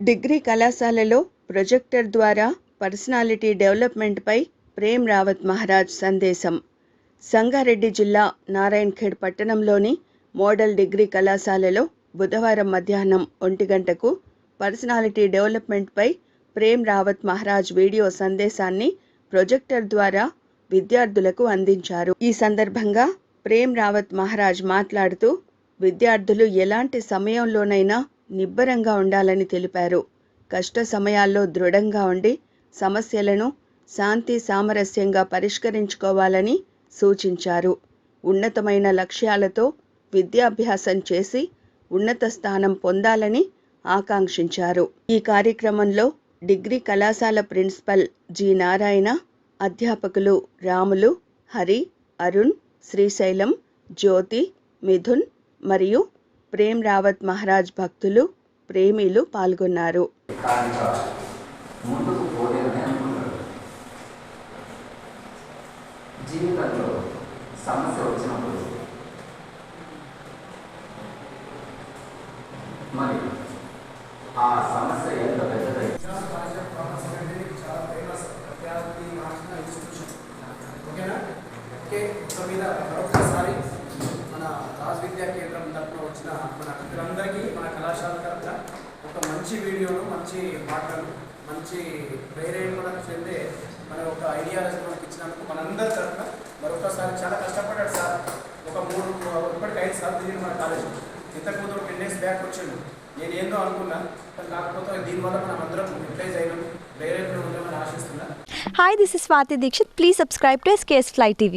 Degree కళాశాలలో projector ద్వారా personality డెవలప్మెంట్పై Prem Rawat Maharaj సందేశం. సంగారెడ్డి జిల్లా నారాయణఖేడ్ పట్టణంలోని మోడల్ డిగ్రీ కళాశాలలో బుధవారం మధ్యాహ్నం 1 గంటకు పర్సనాలిటీ డెవలప్మెంట్పై ప్రేమ్ రావత్ మహారాజ్ వీడియో సందేశాన్ని ప్రొజెక్టర్ ద్వారా విద్యార్థులకు అందించారు. ఈ సందర్భంగా ప్రేమ్ రావత్ మహారాజ్ మాట్లాడుతూ విద్యార్థులు ఎలాంటి సమయంలోనైనా నిబ్బరంగా ఉండాలని తెలిపారు. కష్ట సమయాల్లో దృఢంగా ఉండి సమస్యలను శాంతి సామరస్యంగా పరిష్కరించుకోవాలని సూచించారు. ఉన్నతమైన లక్ష్యాలతో విద్యాభ్యాసం చేసి ఉన్నత స్థానం పొందాలని ఆకాంక్షించారు. ఈ కార్యక్రమంలో డిగ్రీ కళాశాల ప్రిన్సిపల్ జి నారాయణ, అధ్యాపకులు రాములు, హరి, అరుణ్, శ్రీశైలం, జ్యోతి, మిథున్ మరియు ప్రేమ్ రావత్ మహారాజ్ భక్తులు, ప్రేమిలు పాల్గొన్నారు. జీవితంలో సమస్య వచ్చినప్పుడు మరి ఆ సమస్య ఎంత పెద్దదై మరొకసారి మన రాజ్ విద్యా కేంద్రం తరఫున వచ్చిన మన అతిథులందరికీ మన కళాశాల తరఫున ఒక మంచి వీడియోను, మంచి మాటలు, మంచి ప్రేరణ చెందే మన ఒక ఐడియాలజీ మనకి ఇచ్చినందుకు మనందరి తరఫున మరొకసారి చాలా కష్టపడ్డాడు సార్. ఒక 3 ఇప్పటికి 5 సార్లు తిరిగి మన కాలేజ్ ఇంతకుముందు 10 days బ్యాక్ వచ్చిండు. నేను ఏందో అనుకున్నా, కాకపోతే దీనివల్ల మనం అందరం యూటిలైజ్ అయినాం, ప్రేరేపణ ఉందని ఆశిస్తున్నా. Hi, this is Swati Dikshit. Please subscribe to SKS Fly TV.